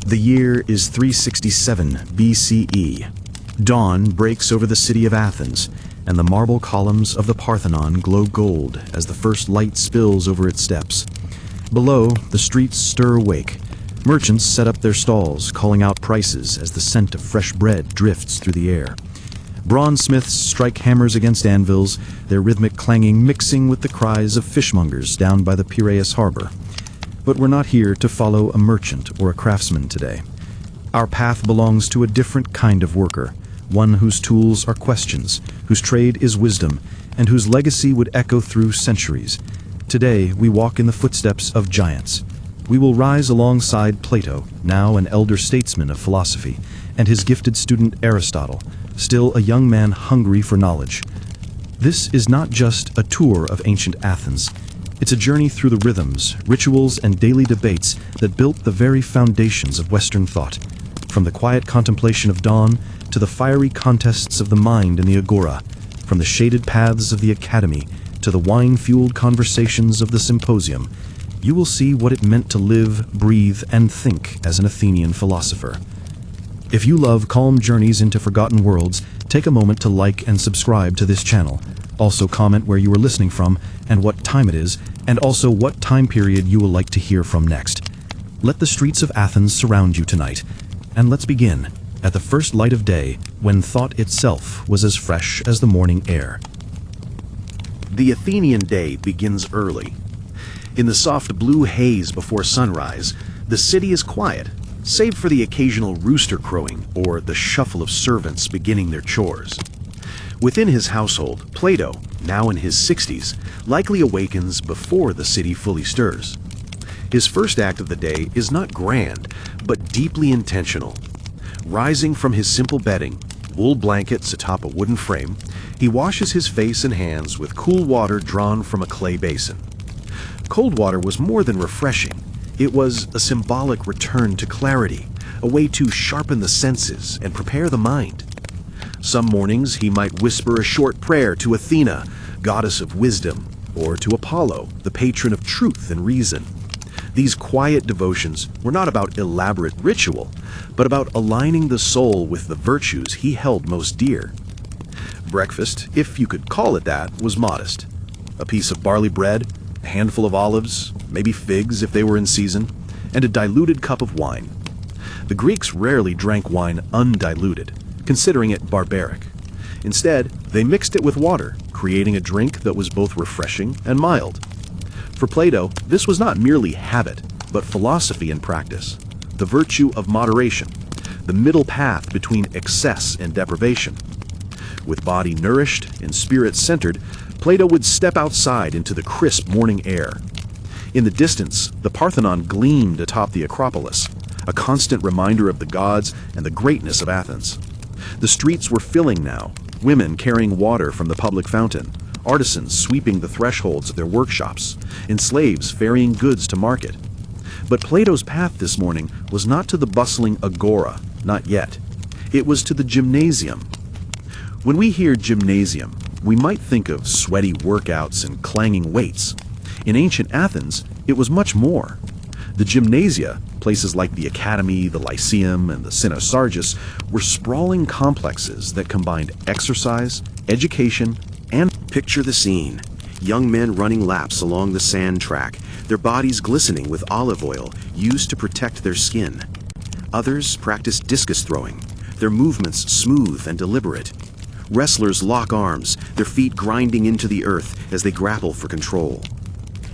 The year is 367 BCE. Dawn breaks over the city of Athens, and the marble columns of the Parthenon glow gold as the first light spills over its steps. Below, the streets stir awake. Merchants set up their stalls, calling out prices as the scent of fresh bread drifts through the air. Bronzesmiths strike hammers against anvils, their rhythmic clanging mixing with the cries of fishmongers down by the Piraeus harbor. But we're not here to follow a merchant or a craftsman today. Our path belongs to a different kind of worker, one whose tools are questions, whose trade is wisdom, and whose legacy would echo through centuries. Today, we walk in the footsteps of giants. We will rise alongside Plato, now an elder statesman of philosophy, and his gifted student Aristotle, still a young man hungry for knowledge. This is not just a tour of ancient Athens. It's a journey through the rhythms, rituals, and daily debates that built the very foundations of Western thought. From the quiet contemplation of dawn to the fiery contests of the mind in the Agora, from the shaded paths of the academy to the wine-fueled conversations of the symposium, you will see what it meant to live, breathe, and think as an Athenian philosopher. If you love calm journeys into forgotten worlds, take a moment to like and subscribe to this channel. Also comment where you are listening from and what time it is, and also what time period you will like to hear from next. Let the streets of Athens surround you tonight, and let's begin at the first light of day, when thought itself was as fresh as the morning air. The Athenian day begins early. In the soft blue haze before sunrise, the city is quiet, save for the occasional rooster crowing or the shuffle of servants beginning their chores. Within his household, Plato, now in his 60s, likely awakens before the city fully stirs. His first act of the day is not grand, but deeply intentional. Rising from his simple bedding, wool blankets atop a wooden frame, he washes his face and hands with cool water drawn from a clay basin. Cold water was more than refreshing. It was a symbolic return to clarity, a way to sharpen the senses and prepare the mind. Some mornings he might whisper a short prayer to Athena, goddess of wisdom, or to Apollo, the patron of truth and reason. These quiet devotions were not about elaborate ritual, but about aligning the soul with the virtues he held most dear. Breakfast, if you could call it that, was modest. A piece of barley bread, a handful of olives, maybe figs if they were in season, and a diluted cup of wine. The Greeks rarely drank wine undiluted, considering it barbaric. Instead, they mixed it with water, creating a drink that was both refreshing and mild. For Plato, this was not merely habit, but philosophy in practice, the virtue of moderation, the middle path between excess and deprivation. With body nourished and spirit centered, Plato would step outside into the crisp morning air. In the distance, the Parthenon gleamed atop the Acropolis, a constant reminder of the gods and the greatness of Athens. The streets were filling now, women carrying water from the public fountain, artisans sweeping the thresholds of their workshops, and slaves ferrying goods to market. But Plato's path this morning was not to the bustling Agora, not yet. It was to the gymnasium. When we hear gymnasium, we might think of sweaty workouts and clanging weights. In ancient Athens, it was much more. The gymnasia, places like the Academy, the Lyceum, and the Synosargus, were sprawling complexes that combined exercise, education, and picture the scene. Young men running laps along the sand track, their bodies glistening with olive oil used to protect their skin. Others practice discus throwing, their movements smooth and deliberate. Wrestlers lock arms, their feet grinding into the earth as they grapple for control.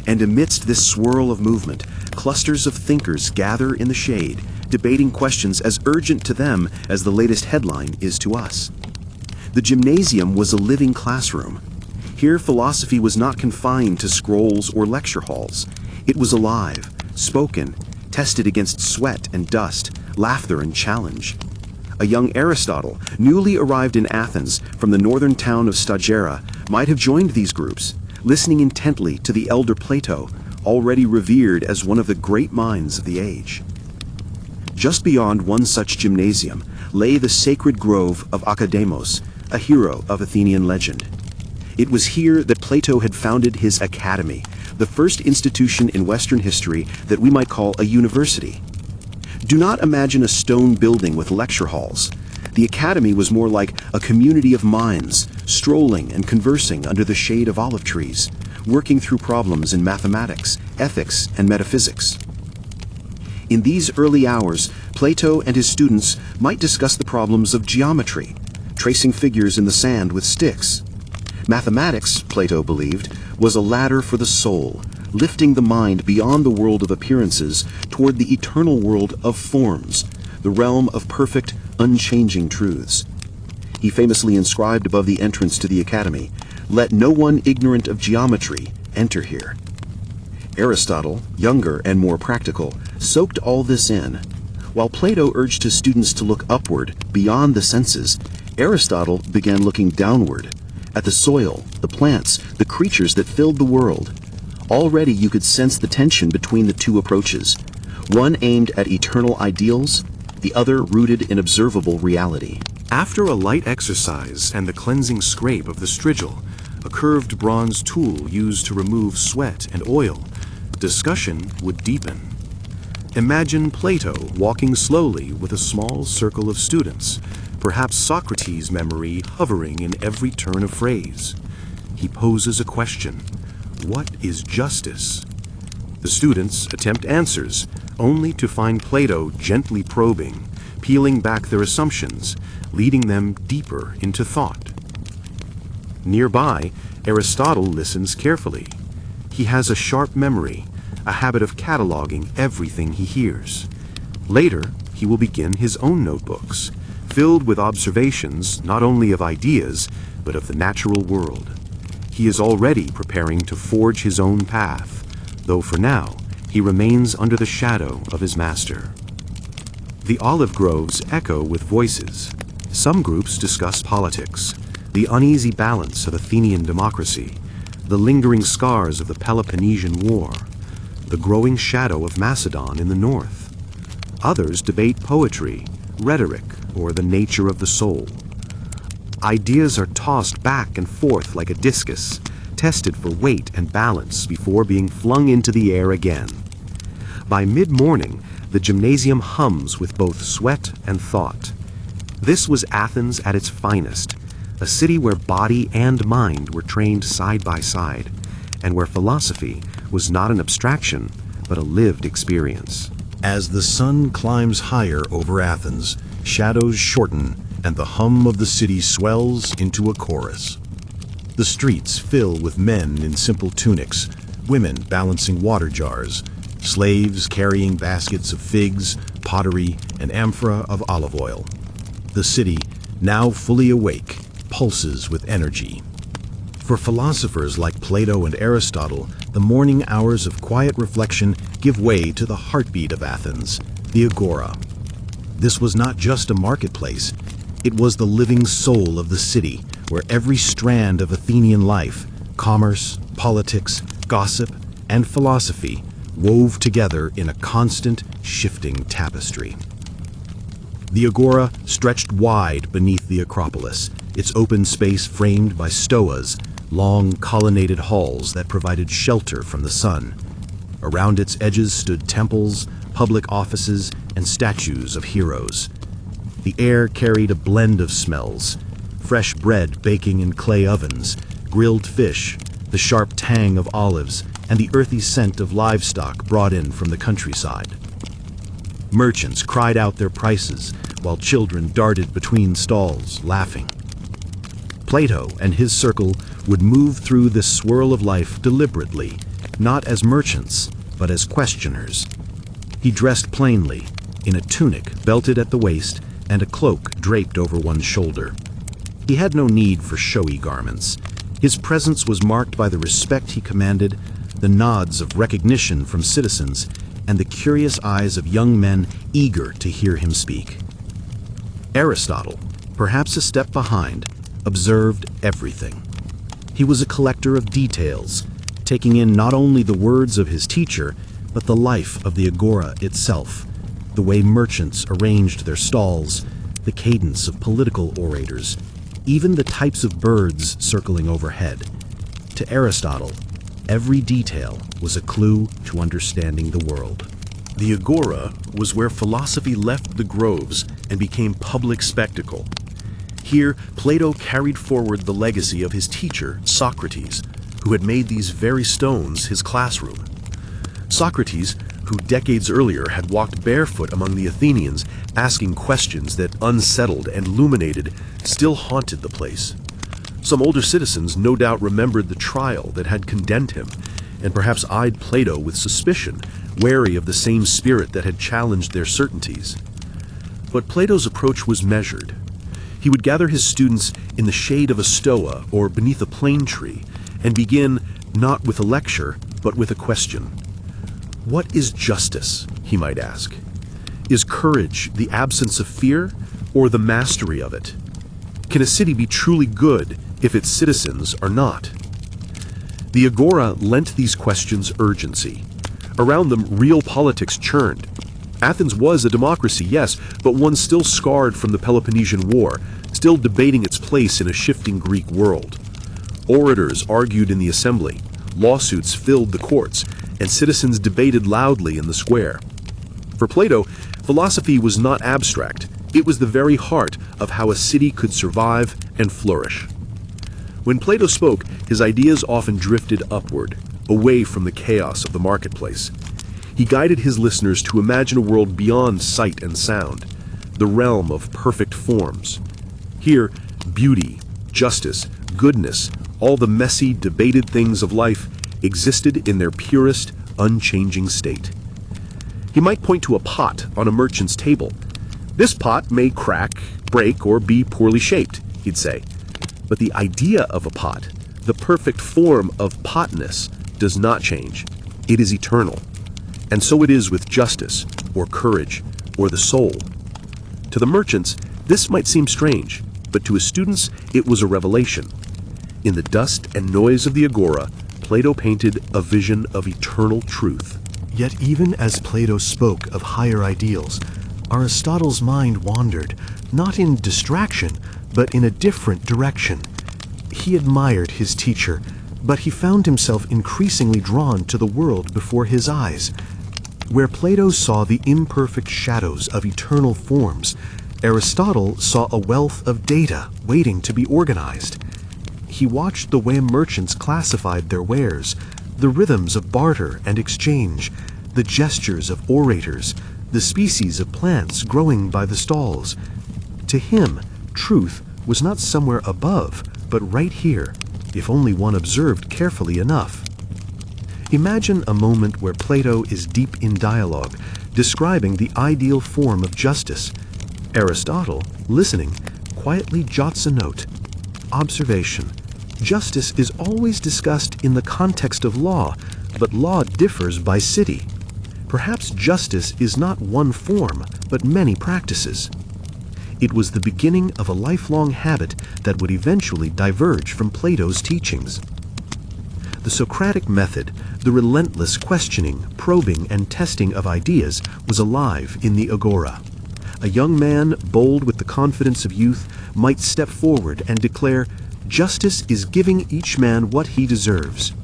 And amidst this swirl of movement, clusters of thinkers gather in the shade, debating questions as urgent to them as the latest headline is to us. The gymnasium was a living classroom. Here, philosophy was not confined to scrolls or lecture halls. It was alive, spoken, tested against sweat and dust, laughter and challenge. A young Aristotle, newly arrived in Athens from the northern town of Stagera, might have joined these groups, listening intently to the elder Plato, already revered as one of the great minds of the age. Just beyond one such gymnasium lay the sacred grove of Academos, a hero of Athenian legend. It was here that Plato had founded his academy, the first institution in Western history that we might call a university. Do not imagine a stone building with lecture halls. The academy was more like a community of minds, strolling and conversing under the shade of olive trees, working through problems in mathematics, ethics, and metaphysics. In these early hours, Plato and his students might discuss the problems of geometry, tracing figures in the sand with sticks. Mathematics, Plato believed, was a ladder for the soul, lifting the mind beyond the world of appearances toward the eternal world of forms, the realm of perfect, unchanging truths. He famously inscribed above the entrance to the academy, "Let no one ignorant of geometry enter here." Aristotle, younger and more practical, soaked all this in. While Plato urged his students to look upward, beyond the senses, Aristotle began looking downward, at the soil, the plants, the creatures that filled the world. Already you could sense the tension between the two approaches, one aimed at eternal ideals, the other rooted in observable reality. After a light exercise and the cleansing scrape of the strigil, a curved bronze tool used to remove sweat and oil, discussion would deepen. Imagine Plato walking slowly with a small circle of students, perhaps Socrates' memory hovering in every turn of phrase. He poses a question: what is justice? The students attempt answers, only to find Plato gently probing, peeling back their assumptions, leading them deeper into thought. Nearby, Aristotle listens carefully. He has a sharp memory, a habit of cataloging everything he hears. Later, he will begin his own notebooks, filled with observations not only of ideas, but of the natural world. He is already preparing to forge his own path, though for now, he remains under the shadow of his master. The olive groves echo with voices. Some groups discuss politics, the uneasy balance of Athenian democracy, the lingering scars of the Peloponnesian War, the growing shadow of Macedon in the north. Others debate poetry, rhetoric, or the nature of the soul. Ideas are tossed back and forth like a discus, tested for weight and balance before being flung into the air again. By mid-morning, the gymnasium hums with both sweat and thought. This was Athens at its finest, a city where body and mind were trained side by side, and where philosophy was not an abstraction, but a lived experience. As the sun climbs higher over Athens, shadows shorten, and the hum of the city swells into a chorus. The streets fill with men in simple tunics, women balancing water jars, slaves carrying baskets of figs, pottery, and amphora of olive oil. The city, now fully awake, pulses with energy. For philosophers like Plato and Aristotle, the morning hours of quiet reflection give way to the heartbeat of Athens, the Agora. This was not just a marketplace. It was the living soul of the city, where every strand of Athenian life, commerce, politics, gossip, and philosophy wove together in a constant, shifting tapestry. The Agora stretched wide beneath the Acropolis, its open space framed by stoas, long colonnaded halls that provided shelter from the sun. Around its edges stood temples, public offices, and statues of heroes. The air carried a blend of smells: fresh bread baking in clay ovens, grilled fish, the sharp tang of olives, and the earthy scent of livestock brought in from the countryside. Merchants cried out their prices, while children darted between stalls, laughing. Plato and his circle would move through this swirl of life deliberately, not as merchants, but as questioners. He dressed plainly, in a tunic belted at the waist and a cloak draped over one shoulder. He had no need for showy garments. His presence was marked by the respect he commanded, the nods of recognition from citizens, and the curious eyes of young men eager to hear him speak. Aristotle, perhaps a step behind, observed everything. He was a collector of details, taking in not only the words of his teacher, but the life of the Agora itself, the way merchants arranged their stalls, the cadence of political orators, even the types of birds circling overhead. To Aristotle, every detail was a clue to understanding the world. The Agora was where philosophy left the groves and became public spectacle. Here, Plato carried forward the legacy of his teacher, Socrates, who had made these very stones his classroom. Socrates, who decades earlier had walked barefoot among the Athenians, asking questions that unsettled and illuminated, still haunted the place. Some older citizens no doubt remembered the trial that had condemned him, and perhaps eyed Plato with suspicion, wary of the same spirit that had challenged their certainties. But Plato's approach was measured. He would gather his students in the shade of a stoa or beneath a plane tree, and begin not with a lecture, but with a question. What is justice, he might ask? Is courage the absence of fear, or the mastery of it? Can a city be truly good if its citizens are not? The Agora lent these questions urgency. Around them, real politics churned. Athens was a democracy, yes, but one still scarred from the Peloponnesian War, still debating its place in a shifting Greek world. Orators argued in the assembly, lawsuits filled the courts, and citizens debated loudly in the square. For Plato, philosophy was not abstract. It was the very heart of how a city could survive and flourish. When Plato spoke, his ideas often drifted upward, away from the chaos of the marketplace. He guided his listeners to imagine a world beyond sight and sound, the realm of perfect forms. Here, beauty, justice, goodness, all the messy, debated things of life existed in their purest, unchanging state. He might point to a pot on a merchant's table. This pot may crack, break, or be poorly shaped, he'd say. But the idea of a pot, the perfect form of potness, does not change. It is eternal. And so it is with justice, or courage, or the soul. To the merchants, this might seem strange, but to his students, it was a revelation. In the dust and noise of the Agora, Plato painted a vision of eternal truth. Yet even as Plato spoke of higher ideals, Aristotle's mind wandered, not in distraction, but in a different direction. He admired his teacher, but he found himself increasingly drawn to the world before his eyes. Where Plato saw the imperfect shadows of eternal forms, Aristotle saw a wealth of data waiting to be organized. He watched the way merchants classified their wares, the rhythms of barter and exchange, the gestures of orators, the species of plants growing by the stalls. To him, truth was not somewhere above, but right here, if only one observed carefully enough. Imagine a moment where Plato is deep in dialogue, describing the ideal form of justice. Aristotle, listening, quietly jots a note. Observation. Justice is always discussed in the context of law, but law differs by city. Perhaps justice is not one form, but many practices. It was the beginning of a lifelong habit that would eventually diverge from Plato's teachings. The Socratic method, the relentless questioning, probing, and testing of ideas, was alive in the Agora. A young man, bold with the confidence of youth, might step forward and declare, "Justice is giving each man what he deserves."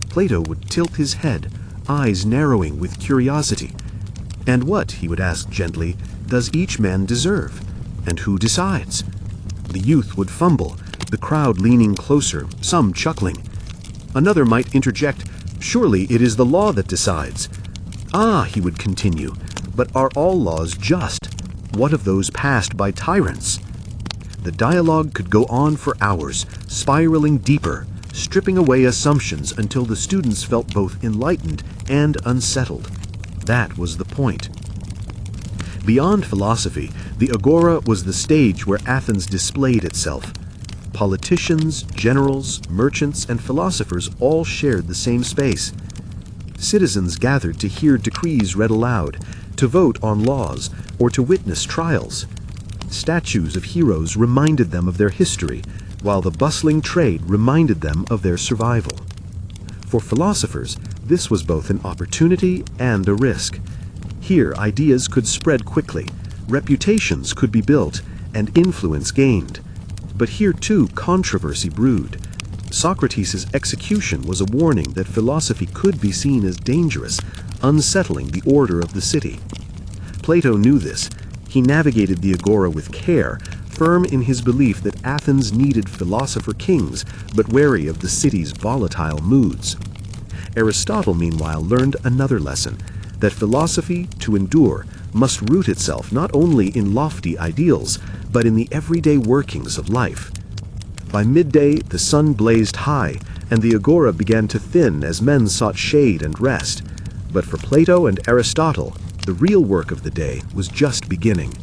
Plato would tilt his head, eyes narrowing with curiosity. "And what," he would ask gently, "does each man deserve? And who decides?" The youth would fumble, the crowd leaning closer, some chuckling. Another might interject, "Surely it is the law that decides." "Ah," he would continue, "but are all laws just? What of those passed by tyrants?" The dialogue could go on for hours, spiraling deeper, stripping away assumptions until the students felt both enlightened and unsettled. That was the point. Beyond philosophy, the Agora was the stage where Athens displayed itself. Politicians, generals, merchants, and philosophers all shared the same space. Citizens gathered to hear decrees read aloud, to vote on laws, or to witness trials. Statues of heroes reminded them of their history, while the bustling trade reminded them of their survival. For philosophers, this was both an opportunity and a risk. Here, ideas could spread quickly, reputations could be built, and influence gained. But here, too, controversy brewed. Socrates' execution was a warning that philosophy could be seen as dangerous, unsettling the order of the city. Plato knew this. He navigated the Agora with care, firm in his belief that Athens needed philosopher kings, but wary of the city's volatile moods. Aristotle, meanwhile, learned another lesson, that philosophy, to endure, must root itself not only in lofty ideals, but in the everyday workings of life. By midday, the sun blazed high, and the Agora began to thin as men sought shade and rest. But for Plato and Aristotle, the real work of the day was just beginning.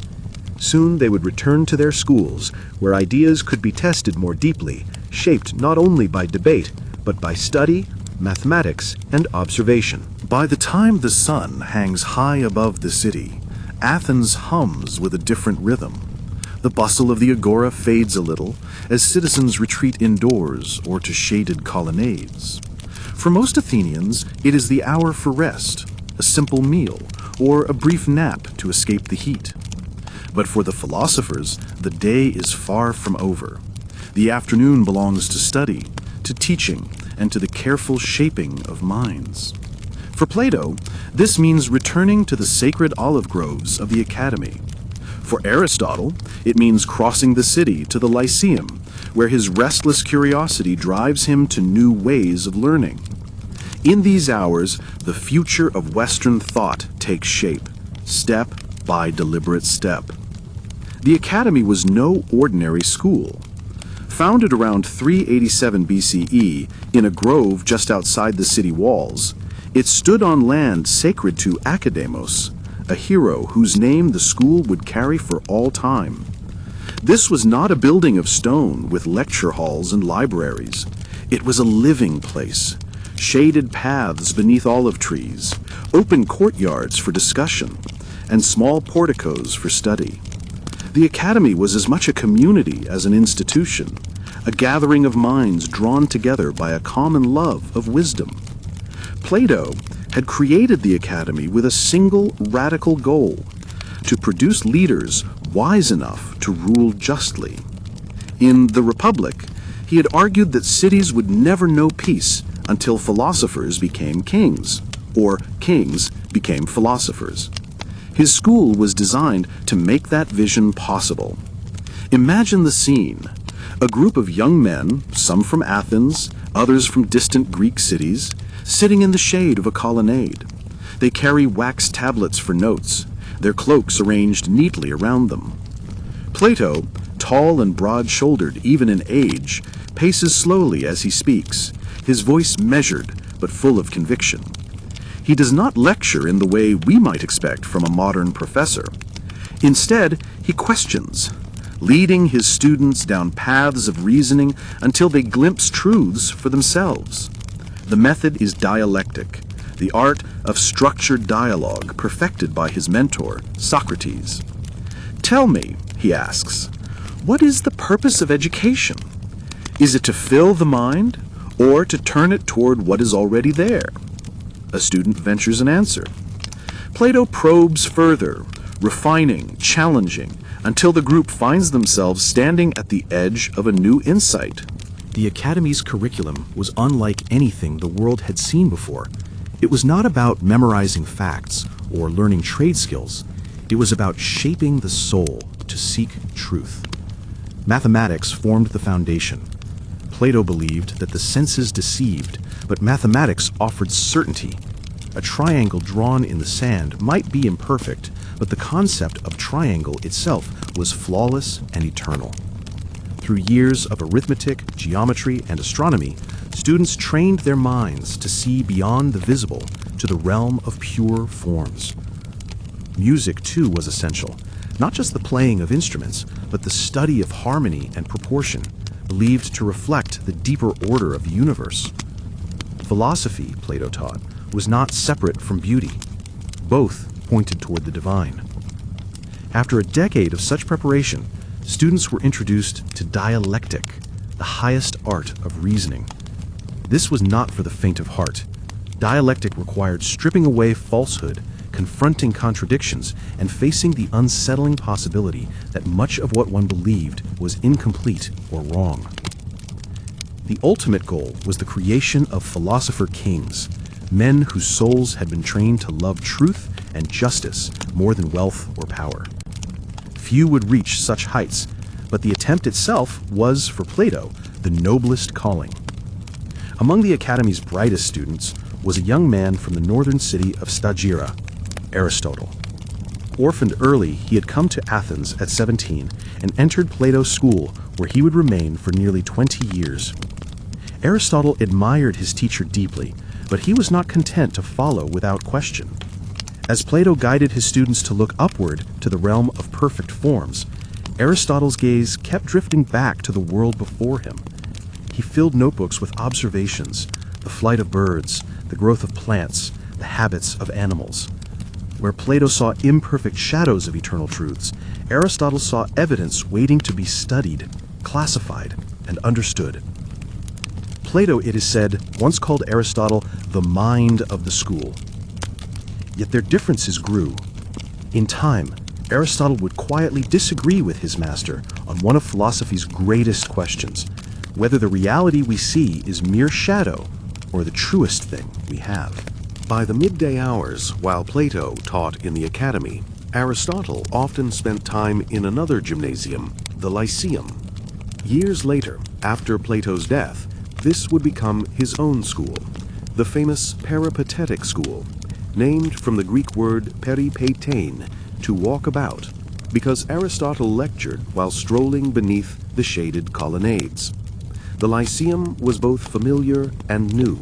Soon they would return to their schools, where ideas could be tested more deeply, shaped not only by debate, but by study, mathematics, and observation. By the time the sun hangs high above the city, Athens hums with a different rhythm. The bustle of the Agora fades a little as citizens retreat indoors or to shaded colonnades. For most Athenians, it is the hour for rest, a simple meal, or a brief nap to escape the heat. But for the philosophers, the day is far from over. The afternoon belongs to study, to teaching, and to the careful shaping of minds. For Plato, this means returning to the sacred olive groves of the academy. For Aristotle, it means crossing the city to the Lyceum, where his restless curiosity drives him to new ways of learning. In these hours, the future of Western thought takes shape, step by deliberate step. The academy was no ordinary school. Founded around 387 BCE in a grove just outside the city walls, it stood on land sacred to Academos, a hero whose name the school would carry for all time. This was not a building of stone with lecture halls and libraries. It was a living place, shaded paths beneath olive trees, open courtyards for discussion, and small porticos for study. The academy was as much a community as an institution, a gathering of minds drawn together by a common love of wisdom. Plato had created the academy with a single radical goal: to produce leaders wise enough to rule justly. In The Republic, he had argued that cities would never know peace until philosophers became kings, or kings became philosophers. His school was designed to make that vision possible. Imagine the scene: a group of young men, some from Athens, others from distant Greek cities, sitting in the shade of a colonnade. They carry wax tablets for notes, their cloaks arranged neatly around them. Plato, tall and broad-shouldered even in age, paces slowly as he speaks, his voice measured but full of conviction. He does not lecture in the way we might expect from a modern professor. Instead, he questions, leading his students down paths of reasoning until they glimpse truths for themselves. The method is dialectic, the art of structured dialogue perfected by his mentor, Socrates. Tell me, he asks, what is the purpose of education? Is it to fill the mind, or to turn it toward what is already there? A student ventures an answer. Plato probes further, refining, challenging, until the group finds themselves standing at the edge of a new insight. The academy's curriculum was unlike anything the world had seen before. It was not about memorizing facts or learning trade skills. It was about shaping the soul to seek truth. Mathematics formed the foundation. Plato believed that the senses deceived, but mathematics offered certainty. A triangle drawn in the sand might be imperfect, but the concept of triangle itself was flawless and eternal. Through years of arithmetic, geometry, and astronomy, students trained their minds to see beyond the visible to the realm of pure forms. Music, too, was essential, not just the playing of instruments, but the study of harmony and proportion, believed to reflect the deeper order of the universe. Philosophy, Plato taught, was not separate from beauty. Both pointed toward the divine. After a decade of such preparation, students were introduced to dialectic, the highest art of reasoning. This was not for the faint of heart. Dialectic required stripping away falsehood, confronting contradictions, and facing the unsettling possibility that much of what one believed was incomplete or wrong. The ultimate goal was the creation of philosopher kings, men whose souls had been trained to love truth and justice more than wealth or power. Few would reach such heights, but the attempt itself was, for Plato, the noblest calling. Among the Academy's brightest students was a young man from the northern city of Stagira, Aristotle. Orphaned early, he had come to Athens at 17 and entered Plato's school, where he would remain for nearly 20 years. Aristotle admired his teacher deeply, but he was not content to follow without question. As Plato guided his students to look upward to the realm of perfect forms, Aristotle's gaze kept drifting back to the world before him. He filled notebooks with observations, the flight of birds, the growth of plants, the habits of animals. Where Plato saw imperfect shadows of eternal truths, Aristotle saw evidence waiting to be studied, classified, and understood. Plato, it is said, once called Aristotle the mind of the school. Yet their differences grew. In time, Aristotle would quietly disagree with his master on one of philosophy's greatest questions, whether the reality we see is mere shadow or the truest thing we have. By the midday hours, while Plato taught in the Academy, Aristotle often spent time in another gymnasium, the Lyceum. Years later, after Plato's death, this would become his own school, the famous Peripatetic school, named from the Greek word peripatein, to walk about, because Aristotle lectured while strolling beneath the shaded colonnades. The Lyceum was both familiar and new.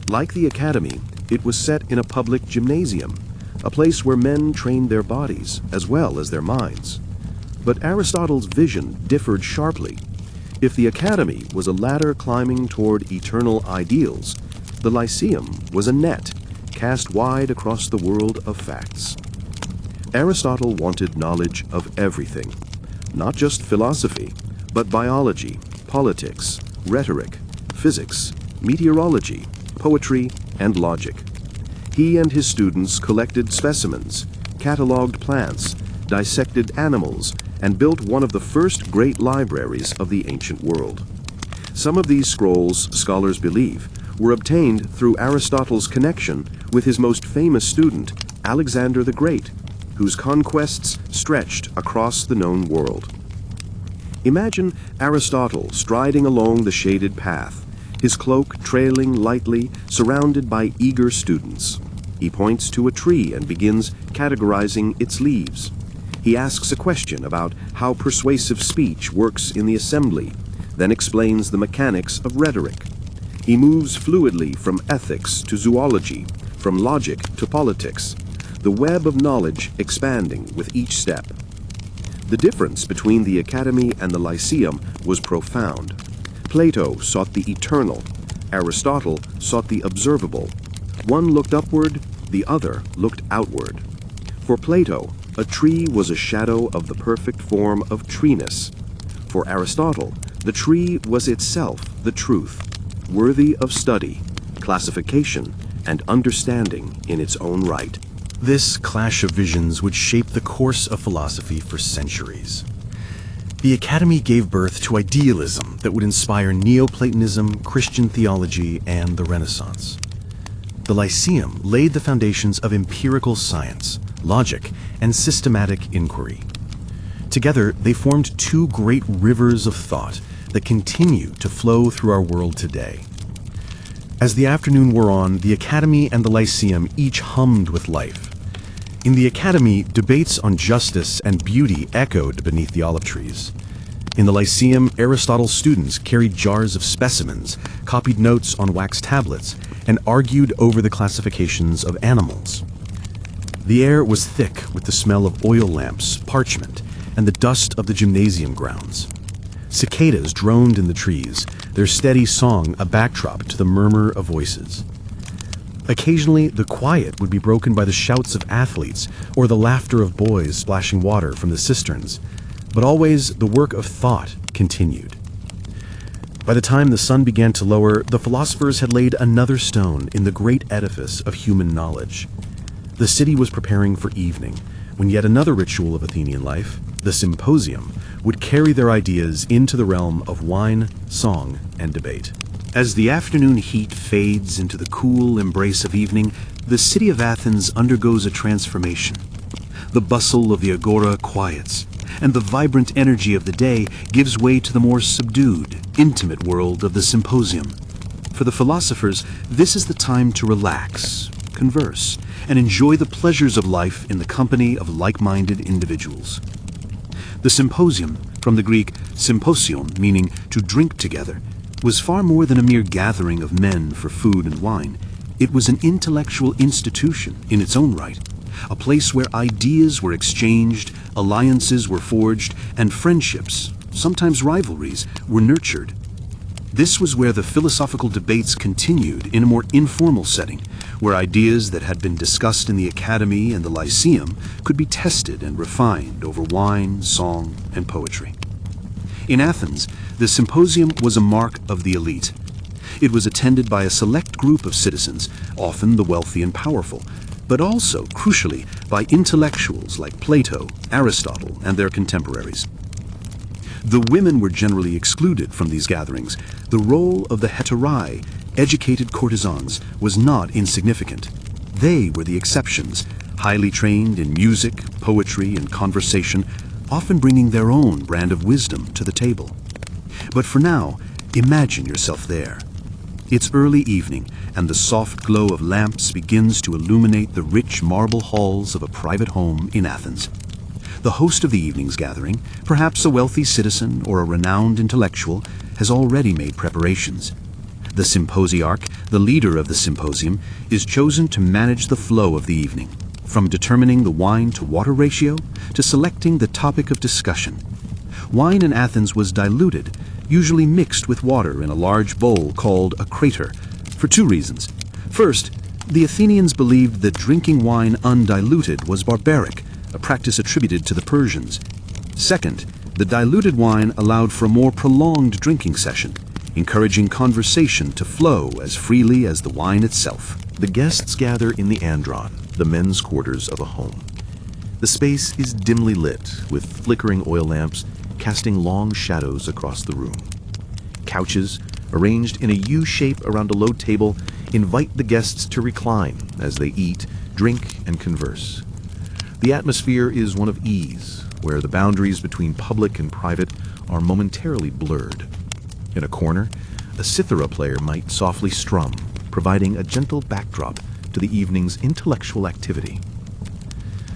Like the Academy, it was set in a public gymnasium, a place where men trained their bodies as well as their minds. But Aristotle's vision differed sharply. If the Academy was a ladder climbing toward eternal ideals, the Lyceum was a net cast wide across the world of facts. Aristotle wanted knowledge of everything, not just philosophy, but biology, politics, rhetoric, physics, meteorology, poetry, and logic. He and his students collected specimens, catalogued plants, dissected animals, and built one of the first great libraries of the ancient world. Some of these scrolls, scholars believe, were obtained through Aristotle's connection with his most famous student, Alexander the Great, whose conquests stretched across the known world. Imagine Aristotle striding along the shaded path, his cloak trailing lightly, surrounded by eager students. He points to a tree and begins categorizing its leaves. He asks a question about how persuasive speech works in the assembly, then explains the mechanics of rhetoric. He moves fluidly from ethics to zoology, from logic to politics, the web of knowledge expanding with each step. The difference between the Academy and the Lyceum was profound. Plato sought the eternal, Aristotle sought the observable. One looked upward, the other looked outward. For Plato, a tree was a shadow of the perfect form of treeness. For Aristotle, the tree was itself the truth, worthy of study, classification, and understanding in its own right. This clash of visions would shape the course of philosophy for centuries. The Academy gave birth to idealism that would inspire Neoplatonism, Christian theology, and the Renaissance. The Lyceum laid the foundations of empirical science, logic, and systematic inquiry. Together, they formed two great rivers of thought that continue to flow through our world today. As the afternoon wore on, the Academy and the Lyceum each hummed with life. In the Academy, debates on justice and beauty echoed beneath the olive trees. In the Lyceum, Aristotle's students carried jars of specimens, copied notes on wax tablets, and argued over the classifications of animals. The air was thick with the smell of oil lamps, parchment, and the dust of the gymnasium grounds. Cicadas droned in the trees, their steady song a backdrop to the murmur of voices. Occasionally, the quiet would be broken by the shouts of athletes or the laughter of boys splashing water from the cisterns, but always the work of thought continued. By the time the sun began to lower, the philosophers had laid another stone in the great edifice of human knowledge. The city was preparing for evening, when yet another ritual of Athenian life, The symposium would carry their ideas into the realm of wine, song, and debate. As the afternoon heat fades into the cool embrace of evening, the city of Athens undergoes a transformation. The bustle of the Agora quiets, and the vibrant energy of the day gives way to the more subdued, intimate world of the symposium. For the philosophers, this is the time to relax, converse, and enjoy the pleasures of life in the company of like-minded individuals. The symposium, from the Greek symposion, meaning to drink together, was far more than a mere gathering of men for food and wine. It was an intellectual institution in its own right, a place where ideas were exchanged, alliances were forged, and friendships, sometimes rivalries, were nurtured. This was where the philosophical debates continued in a more informal setting, where ideas that had been discussed in the academy and the lyceum could be tested and refined over wine, song, and poetry. In Athens, the symposium was a mark of the elite. It was attended by a select group of citizens, often the wealthy and powerful, but also, crucially, by intellectuals like Plato, Aristotle, and their contemporaries. The women were generally excluded from these gatherings. The role of the heterai, educated courtesans, was not insignificant. They were the exceptions, highly trained in music, poetry, and conversation, often bringing their own brand of wisdom to the table. But for now, imagine yourself there. It's early evening, and the soft glow of lamps begins to illuminate the rich marble halls of a private home in Athens. The host of the evening's gathering, perhaps a wealthy citizen or a renowned intellectual, has already made preparations. The symposiarch, the leader of the symposium, is chosen to manage the flow of the evening, from determining the wine-to-water ratio to selecting the topic of discussion. Wine in Athens was diluted, usually mixed with water in a large bowl called a crater, for two reasons. First, the Athenians believed that drinking wine undiluted was barbaric, a practice attributed to the Persians. Second, the diluted wine allowed for a more prolonged drinking session, encouraging conversation to flow as freely as the wine itself. The guests gather in the andron, the men's quarters of a home. The space is dimly lit, with flickering oil lamps casting long shadows across the room. Couches, arranged in a U shape around a low table, invite the guests to recline as they eat, drink, and converse. The atmosphere is one of ease, where the boundaries between public and private are momentarily blurred. In a corner, a cithara player might softly strum, providing a gentle backdrop to the evening's intellectual activity.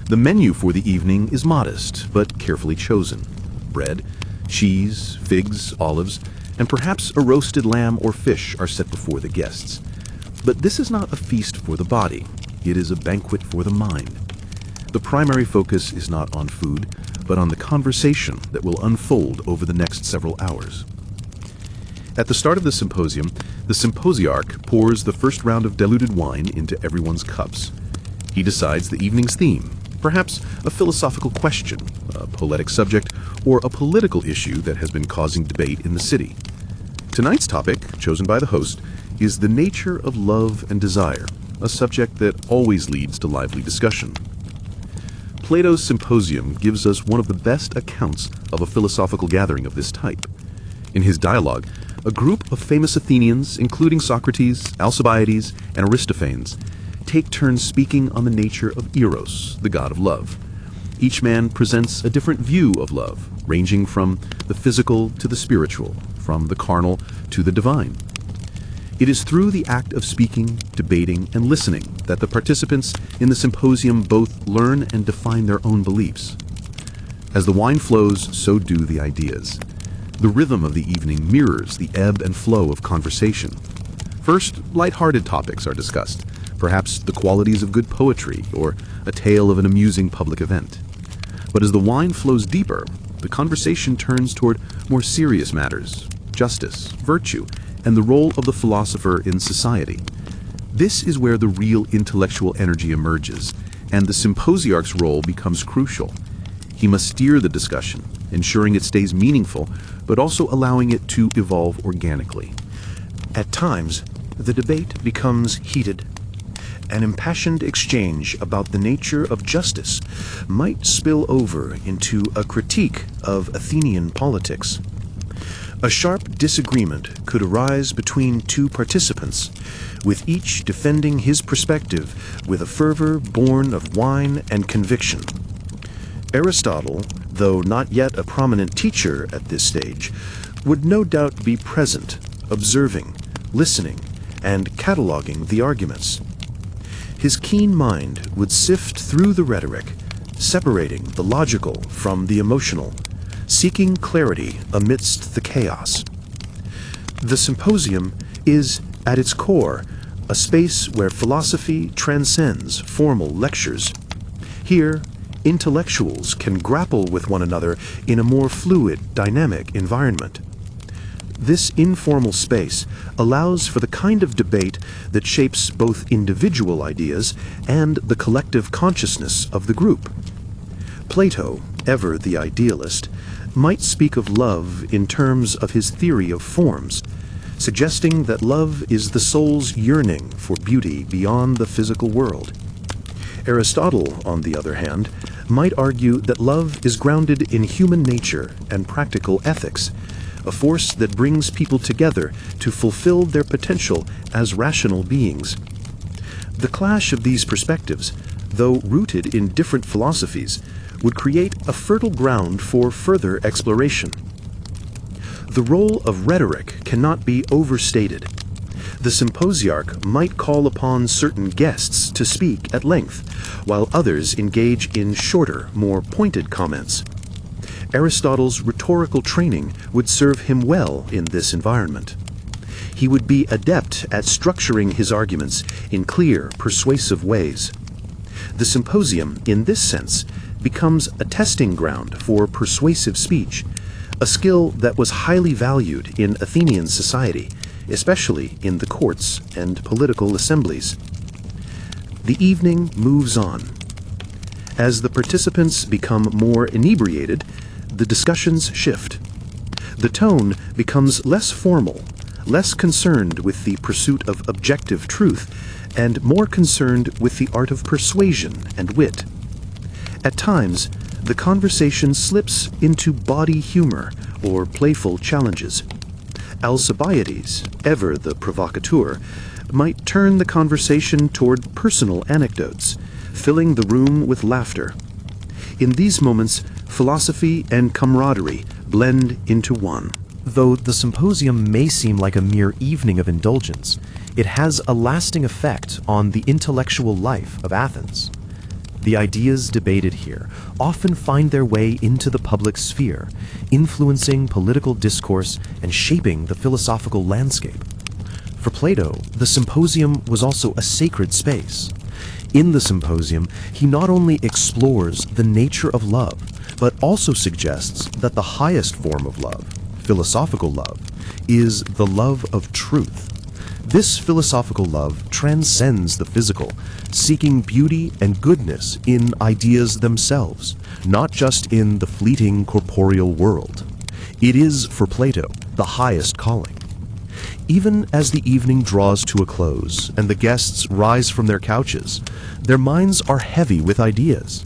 The menu for the evening is modest, but carefully chosen. Bread, cheese, figs, olives, and perhaps a roasted lamb or fish are set before the guests. But this is not a feast for the body. It is a banquet for the mind. The primary focus is not on food, but on the conversation that will unfold over the next several hours. At the start of the symposium, the symposiarch pours the first round of diluted wine into everyone's cups. He decides the evening's theme, perhaps a philosophical question, a poetic subject, or a political issue that has been causing debate in the city. Tonight's topic, chosen by the host, is the nature of love and desire, a subject that always leads to lively discussion. Plato's Symposium gives us one of the best accounts of a philosophical gathering of this type. In his dialogue, a group of famous Athenians, including Socrates, Alcibiades, and Aristophanes, take turns speaking on the nature of Eros, the god of love. Each man presents a different view of love, ranging from the physical to the spiritual, from the carnal to the divine. It is through the act of speaking, debating, and listening that the participants in the symposium both learn and define their own beliefs. As the wine flows, so do the ideas. The rhythm of the evening mirrors the ebb and flow of conversation. First, light-hearted topics are discussed, perhaps the qualities of good poetry or a tale of an amusing public event. But as the wine flows deeper, the conversation turns toward more serious matters, justice, virtue, and the role of the philosopher in society. This is where the real intellectual energy emerges, and the symposiarch's role becomes crucial. He must steer the discussion, ensuring it stays meaningful, but also allowing it to evolve organically. At times, the debate becomes heated. an impassioned exchange about the nature of justice might spill over into a critique of Athenian politics. A sharp disagreement could arise between two participants, with each defending his perspective with a fervor born of wine and conviction. Aristotle, though not yet a prominent teacher at this stage, would no doubt be present, observing, listening, and cataloging the arguments. His keen mind would sift through the rhetoric, separating the logical from the emotional, seeking clarity amidst the chaos. The symposium is, at its core, a space where philosophy transcends formal lectures. Here, intellectuals can grapple with one another in a more fluid, dynamic environment. This informal space allows for the kind of debate that shapes both individual ideas and the collective consciousness of the group. Plato, ever the idealist, might speak of love in terms of his theory of forms, suggesting that love is the soul's yearning for beauty beyond the physical world. Aristotle, on the other hand, might argue that love is grounded in human nature and practical ethics, a force that brings people together to fulfill their potential as rational beings. The clash of these perspectives, though rooted in different philosophies, would create a fertile ground for further exploration. The role of rhetoric cannot be overstated. The symposiarch might call upon certain guests to speak at length, while others engage in shorter, more pointed comments. Aristotle's rhetorical training would serve him well in this environment. He would be adept at structuring his arguments in clear, persuasive ways. The symposium, in this sense, becomes a testing ground for persuasive speech, a skill that was highly valued in Athenian society, especially in the courts and political assemblies. The evening moves on. As the participants become more inebriated, the discussions shift. The tone becomes less formal, less concerned with the pursuit of objective truth, and more concerned with the art of persuasion and wit. At times, the conversation slips into body humor or playful challenges. Alcibiades, ever the provocateur, might turn the conversation toward personal anecdotes, filling the room with laughter. In these moments, philosophy and camaraderie blend into one. Though the symposium may seem like a mere evening of indulgence, it has a lasting effect on the intellectual life of Athens. The ideas debated here often find their way into the public sphere, influencing political discourse and shaping the philosophical landscape. For Plato, the symposium was also a sacred space. In the symposium, he not only explores the nature of love, but also suggests that the highest form of love, philosophical love, is the love of truth. This philosophical love transcends the physical, seeking beauty and goodness in ideas themselves, not just in the fleeting corporeal world. It is, for Plato, the highest calling. Even as the evening draws to a close and the guests rise from their couches, their minds are heavy with ideas.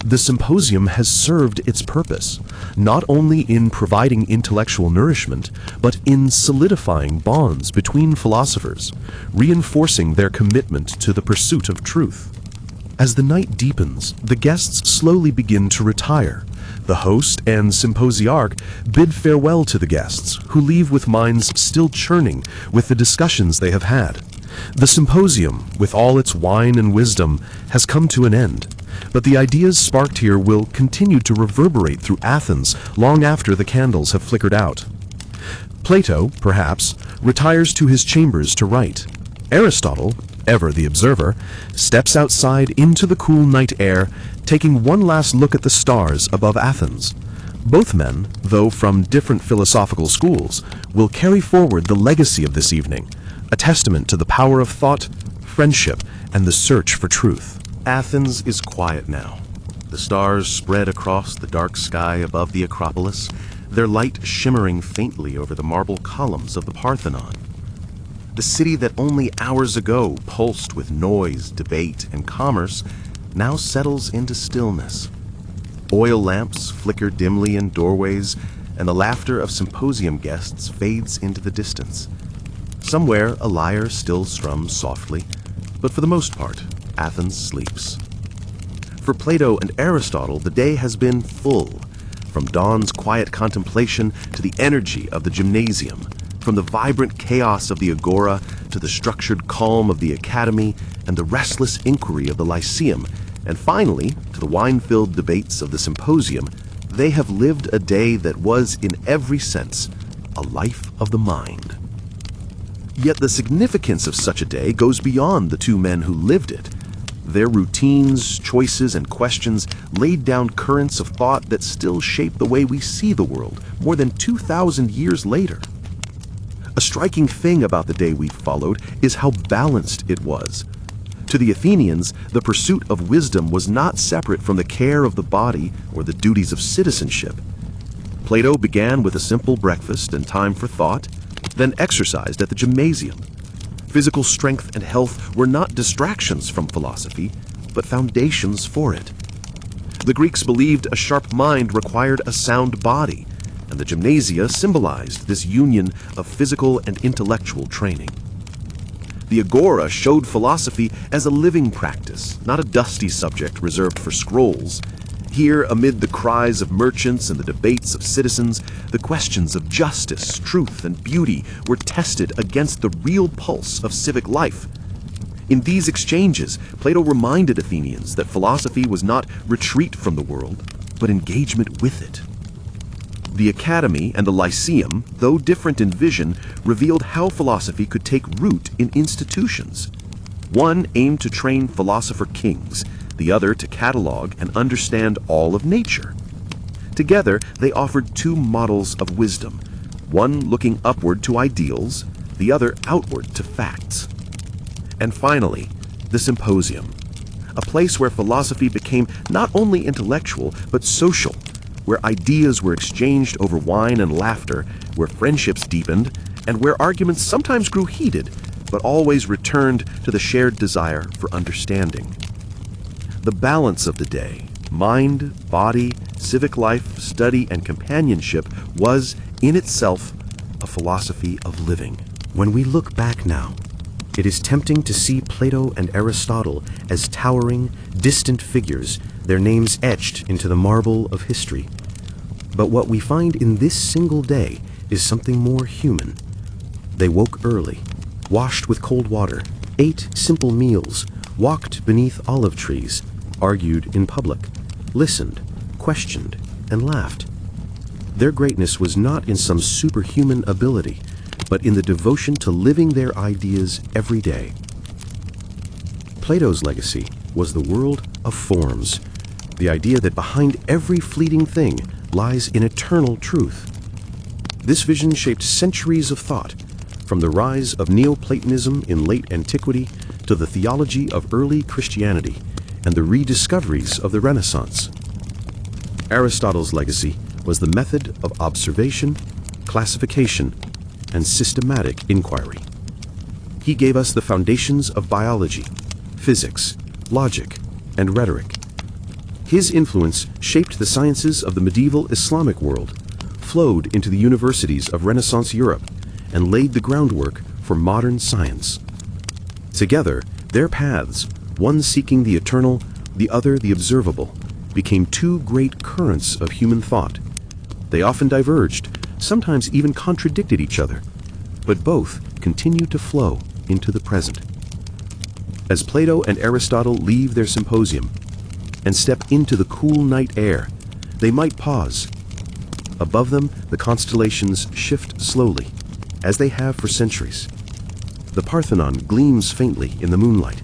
The symposium has served its purpose, not only in providing intellectual nourishment, but in solidifying bonds between philosophers, reinforcing their commitment to the pursuit of truth. As the night deepens, the guests slowly begin to retire. The host and symposiarch bid farewell to the guests, who leave with minds still churning with the discussions they have had. The symposium, with all its wine and wisdom, has come to an end, but the ideas sparked here will continue to reverberate through Athens long after the candles have flickered out. Plato, perhaps, retires to his chambers to write. Aristotle, ever the observer, steps outside into the cool night air, taking one last look at the stars above Athens. Both men, though from different philosophical schools, will carry forward the legacy of this evening, a testament to the power of thought, friendship, and the search for truth. Athens is quiet now. The stars spread across the dark sky above the Acropolis, their light shimmering faintly over the marble columns of the Parthenon. The city that only hours ago pulsed with noise, debate, and commerce now settles into stillness. Oil lamps flicker dimly in doorways, and the laughter of symposium guests fades into the distance. Somewhere a lyre still strums softly, but for the most part, Athens sleeps. For Plato and Aristotle, the day has been full, from dawn's quiet contemplation to the energy of the gymnasium, from the vibrant chaos of the Agora to the structured calm of the academy and the restless inquiry of the lyceum, and finally to the wine-filled debates of the symposium. They have lived a day that was, in every sense, a life of the mind. Yet the significance of such a day goes beyond the two men who lived it. Their routines, choices, and questions laid down currents of thought that still shape the way we see the world more than 2,000 years later. A striking thing about the day we followed is how balanced it was. To the Athenians, the pursuit of wisdom was not separate from the care of the body or the duties of citizenship. Plato began with a simple breakfast and time for thought, then exercised at the gymnasium. Physical strength and health were not distractions from philosophy, but foundations for it. The Greeks believed a sharp mind required a sound body, and the gymnasia symbolized this union of physical and intellectual training. The Agora showed philosophy as a living practice, not a dusty subject reserved for scrolls. Here, amid the cries of merchants and the debates of citizens, the questions of justice, truth, and beauty were tested against the real pulse of civic life. In these exchanges, Plato reminded Athenians that philosophy was not retreat from the world, but engagement with it. The academy and the lyceum, though different in vision, revealed how philosophy could take root in institutions. One aimed to train philosopher kings, the other to catalog and understand all of nature. Together, they offered two models of wisdom, one looking upward to ideals, the other outward to facts. And finally, the symposium, a place where philosophy became not only intellectual, but social, where ideas were exchanged over wine and laughter, where friendships deepened, and where arguments sometimes grew heated, but always returned to the shared desire for understanding. The balance of the day, mind, body, civic life, study, and companionship, was, in itself, a philosophy of living. When we look back now, it is tempting to see Plato and Aristotle as towering, distant figures, their names etched into the marble of history. But what we find in this single day is something more human. They woke early, washed with cold water, ate simple meals, walked beneath olive trees, argued in public, listened, questioned, and laughed. Their greatness was not in some superhuman ability, but in the devotion to living their ideas every day. Plato's legacy was the world of forms, the idea that behind every fleeting thing lies an eternal truth. This vision shaped centuries of thought, from the rise of Neoplatonism in late antiquity to the theology of early Christianity and the rediscoveries of the Renaissance. Aristotle's legacy was the method of observation, classification, and systematic inquiry. He gave us the foundations of biology, physics, logic, and rhetoric. His influence shaped the sciences of the medieval Islamic world, flowed into the universities of Renaissance Europe, and laid the groundwork for modern science. Together, their paths, one seeking the eternal, the other the observable, became two great currents of human thought. They often diverged, sometimes even contradicted each other, but both continued to flow into the present. As Plato and Aristotle leave their symposium and step into the cool night air, they might pause. Above them, the constellations shift slowly, as they have for centuries. The Parthenon gleams faintly in the moonlight.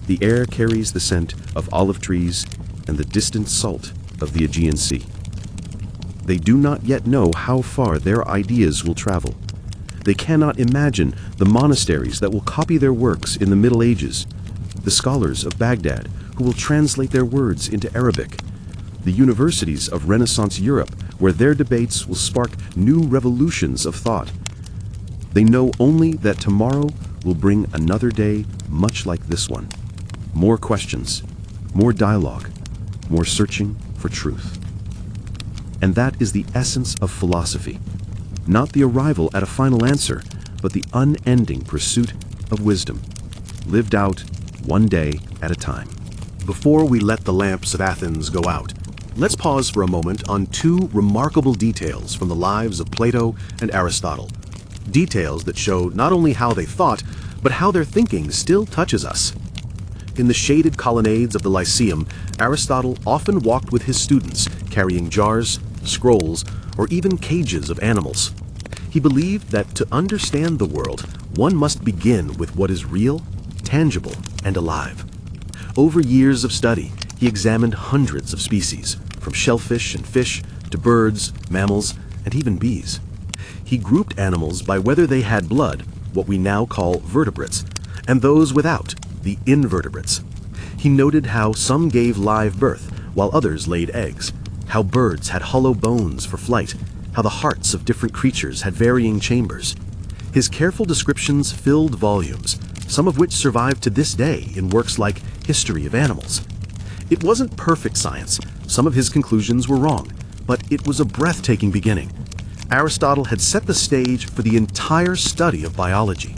The air carries the scent of olive trees and the distant salt of the Aegean Sea. They do not yet know how far their ideas will travel. They cannot imagine the monasteries that will copy their works in the Middle Ages, the scholars of Baghdad who will translate their words into Arabic, the universities of Renaissance Europe where their debates will spark new revolutions of thought. They know only that tomorrow will bring another day much like this one. More questions, more dialogue, more searching for truth. And that is the essence of philosophy. Not the arrival at a final answer, but the unending pursuit of wisdom, lived out one day at a time. Before we let the lamps of Athens go out, let's pause for a moment on two remarkable details from the lives of Plato and Aristotle. Details that show not only how they thought, but how their thinking still touches us. In the shaded colonnades of the Lyceum, Aristotle often walked with his students, carrying jars, scrolls, or even cages of animals. He believed that to understand the world, one must begin with what is real, tangible, and alive. Over years of study, he examined hundreds of species, from shellfish and fish to birds, mammals, and even bees. He grouped animals by whether they had blood, what we now call vertebrates, and those without, the invertebrates. He noted how some gave live birth, while others laid eggs, how birds had hollow bones for flight, how the hearts of different creatures had varying chambers. His careful descriptions filled volumes, some of which survive to this day in works like History of Animals. It wasn't perfect science. Some of his conclusions were wrong, but it was a breathtaking beginning. Aristotle had set the stage for the entire study of biology.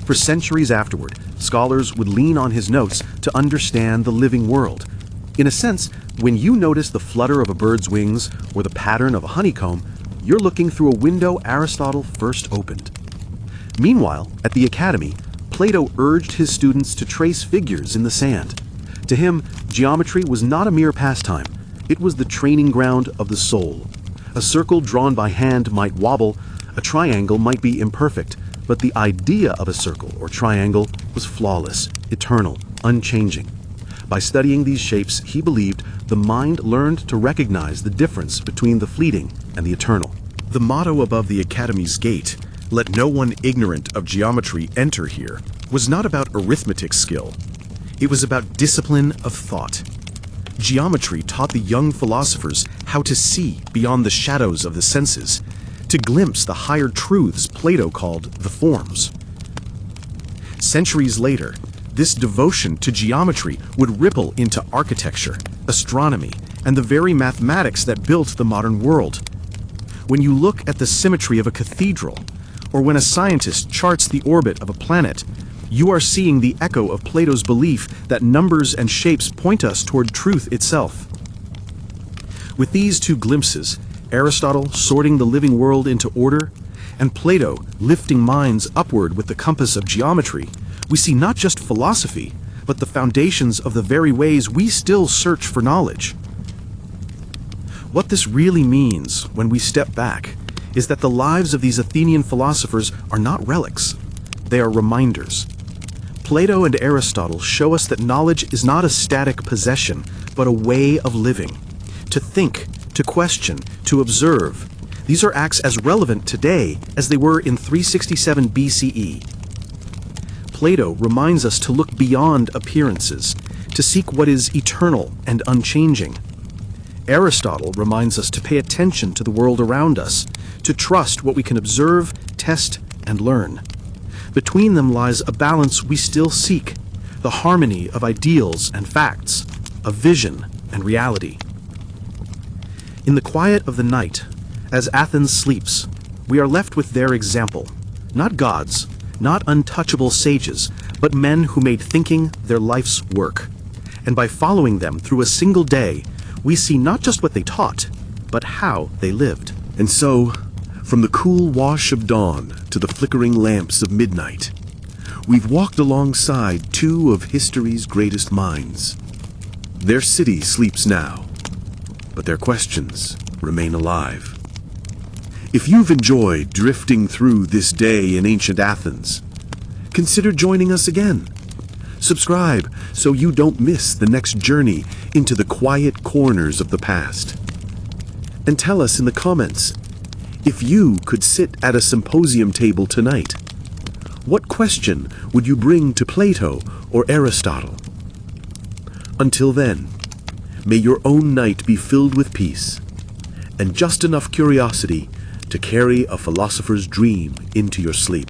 For centuries afterward, scholars would lean on his notes to understand the living world. In a sense, when you notice the flutter of a bird's wings or the pattern of a honeycomb, you're looking through a window Aristotle first opened. Meanwhile, at the academy, Plato urged his students to trace figures in the sand. To him, geometry was not a mere pastime. It was the training ground of the soul. A circle drawn by hand might wobble, a triangle might be imperfect, but the idea of a circle or triangle was flawless, eternal, unchanging. By studying these shapes, he believed the mind learned to recognize the difference between the fleeting and the eternal. The motto above the academy's gate, "Let no one ignorant of geometry enter here," was not about arithmetic skill. It was about discipline of thought. Geometry taught the young philosophers how to see beyond the shadows of the senses, to glimpse the higher truths Plato called the forms. Centuries later, this devotion to geometry would ripple into architecture, astronomy, and the very mathematics that built the modern world. When you look at the symmetry of a cathedral, or when a scientist charts the orbit of a planet, you are seeing the echo of Plato's belief that numbers and shapes point us toward truth itself. With these two glimpses, Aristotle sorting the living world into order, and Plato lifting minds upward with the compass of geometry, we see not just philosophy, but the foundations of the very ways we still search for knowledge. What this really means when we step back is that the lives of these Athenian philosophers are not relics. They are reminders. Plato and Aristotle show us that knowledge is not a static possession, but a way of living. To think, to question, to observe. These are acts as relevant today as they were in 367 BCE. Plato reminds us to look beyond appearances, to seek what is eternal and unchanging. Aristotle reminds us to pay attention to the world around us, to trust what we can observe, test, and learn. Between them lies a balance we still seek, the harmony of ideals and facts, of vision and reality. In the quiet of the night, as Athens sleeps, we are left with their example, not gods, not untouchable sages, but men who made thinking their life's work. And by following them through a single day, we see not just what they taught, but how they lived. And so, from the cool wash of dawn to the flickering lamps of midnight, we've walked alongside two of history's greatest minds. Their city sleeps now, but their questions remain alive. If you've enjoyed drifting through this day in ancient Athens, consider joining us again. Subscribe so you don't miss the next journey into the quiet corners of the past. And tell us in the comments, if you could sit at a symposium table tonight, what question would you bring to Plato or Aristotle? Until then, may your own night be filled with peace, and just enough curiosity to carry a philosopher's dream into your sleep.